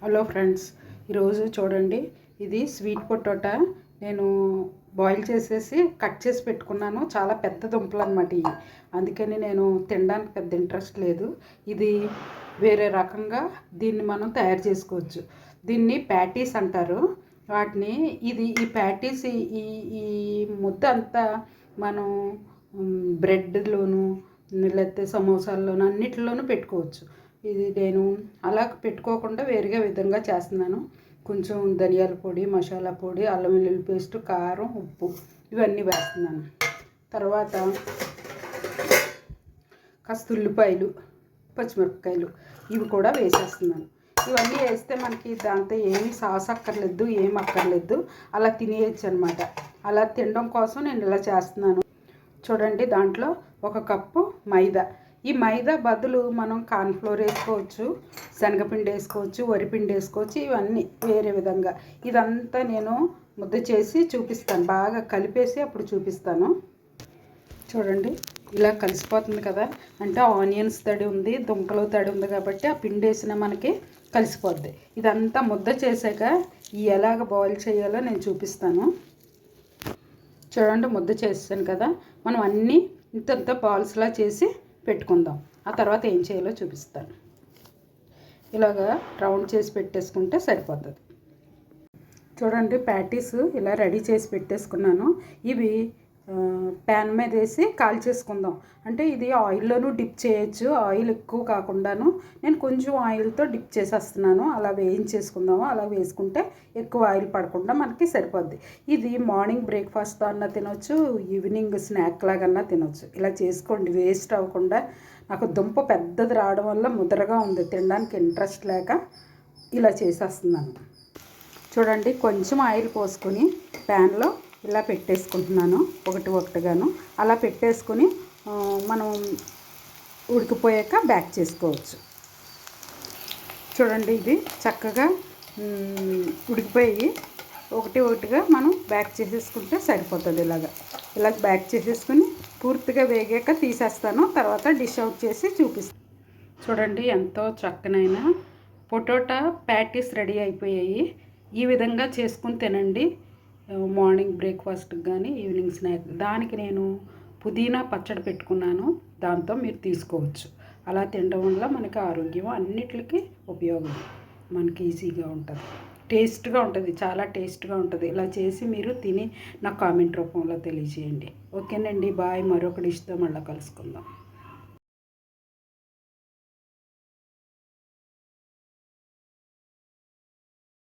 Hello friends, ఈరోజు చూడండి, ఇది స్వీట్ పొటాటో నేను బాయిల్ చేసేసి కట్ చేసి పెట్టుకున్నాను. చాలా పెద్ద దుంపలు అన్నమాట ఇవి. అందుకని నేను తినడానికి పెద్ద ఇంట్రెస్ట్ లేదు. ఇది వేరే రకంగా దీన్ని మనం తయారు చేసుకోవచ్చు. దీన్ని ప్యాటీస్ అంటారు. వాటిని ఈ ప్యాటీస్ ఈ ఈ ముద్ద అంతా మనం బ్రెడ్లోను లేకపోతే సమోసాల్లోనూ అన్నిటిలోనూ పెట్టుకోవచ్చు. ఇది నేను అలా పెట్టుకోకుండా వేరేగా విధంగా చేస్తున్నాను. కొంచెం ధనియాల పొడి, మసాలా పొడి, అల్లం వెల్లుల్లి పేస్ట్, కారం, ఉప్పు ఇవన్నీ వేస్తున్నాను. తర్వాత కాస్త ఉల్లిపాయలు, పచ్చిమిరపకాయలు ఇవి కూడా వేసేస్తున్నాను. ఇవన్నీ వేస్తే మనకి దాంతో ఏమి సాస్ అక్కర్లేదు, ఏం అక్కర్లేదు, అలా తినేయచ్చు అనమాట. అలా తినడం కోసం నేను ఇలా చేస్తున్నాను. చూడండి, దాంట్లో 1 కప్పు మైదా. ఈ మైదా బదులు మనం కార్న్ఫ్లోర్ వేసుకోవచ్చు, శనగపిండి వేసుకోవచ్చు, వరిపిండి వేసుకోవచ్చు. ఇవన్నీ వేరే విధంగా ఇదంతా నేను ముద్ద చేసి చూపిస్తాను. బాగా కలిపేసి అప్పుడు చూపిస్తాను. చూడండి, ఇలా కలిసిపోతుంది కదా, అంటే ఆనియన్స్ తడి ఉంది, దుంపలు తడి ఉంది కాబట్టి ఆ పిండి వేసిన మనకి కలిసిపోద్ది. ఇదంతా ముద్ద చేశాక ఎలాగ బాయిల్ చేయాలో నేను చూపిస్తాను. చూడండి, ముద్ద చేసాను కదా, మనం అన్నీ ఇంత బాల్స్లా చేసి పెట్టుకుందాం. ఆ తర్వాత ఏం చేయాలో చూపిస్తాను. ఇలాగా రౌండ్ చేసి పెట్టేసుకుంటే సరిపోతుంది. చూడండి, ప్యాటీస్ ఇలా రెడీ చేసి పెట్టేసుకున్నాను. ఇవి ప్యాన్ మీద వేసి కాల్చేసుకుందాం. అంటే ఇది ఆయిల్లోనూ డిప్ చేయొచ్చు. ఆయిల్ ఎక్కువ కాకుండాను నేను కొంచెం ఆయిల్తో డిప్ చేసేస్తున్నాను. అలా వేయించేసుకుందాము. అలా వేసుకుంటే ఎక్కువ ఆయిల్ పడకుండా మనకి సరిపోద్ది. ఇది మార్నింగ్ బ్రేక్ఫాస్ట్తో అన్నా తినొచ్చు, ఈవినింగ్ స్నాక్ లాగన్నా తినొచ్చు. ఇలా చేసుకోండి, వేస్ట్ అవ్వకుండా. నాకు దుంప పెద్దది రావడం వల్ల ముదరగా ఉంది, తినడానికి ఇంట్రెస్ట్ లేక ఇలా చేసేస్తున్నాను. చూడండి, కొంచెం ఆయిల్ పోసుకొని ప్యాన్లో ఇలా పెట్టేసుకుంటున్నాను, ఒకటిగాను. అలా పెట్టేసుకొని మనం ఉడికిపోయాక బ్యాక్ చేసుకోవచ్చు. చూడండి, ఇది చక్కగా ఉడికిపోయి ఒకటిగా మనం బ్యాక్ చేసేసుకుంటే సరిపోతుంది. ఇలా బ్యాక్ చేసేసుకుని పూర్తిగా వేగాక తీసేస్తాను. తర్వాత డిష్ అవుట్ చేసి చూపిస్తాను. చూడండి, ఎంతో చక్కనైన పొటాటో ప్యాటీస్ రెడీ అయిపోయాయి. ఈ విధంగా చేసుకుని తినండి, మార్నింగ్ బ్రేక్ఫాస్ట్కి కానీ ఈవినింగ్ స్నాక్. దానికి నేను పుదీనా పచ్చడి పెట్టుకున్నాను, దాంతో మీరు తీసుకోవచ్చు. అలా తినడం వల్ల మనకి ఆరోగ్యం అన్నిటికీ ఉపయోగం. మనకి ఈజీగా ఉంటుంది, టేస్ట్గా ఉంటుంది, చాలా టేస్ట్గా ఉంటుంది. ఇలా చేసి మీరు తిని నాకు కామెంట్ రూపంలో తెలియజేయండి. ఓకేనండి, బాయ్. మరొక డిష్తో మళ్ళీ కలుసుకుందాం.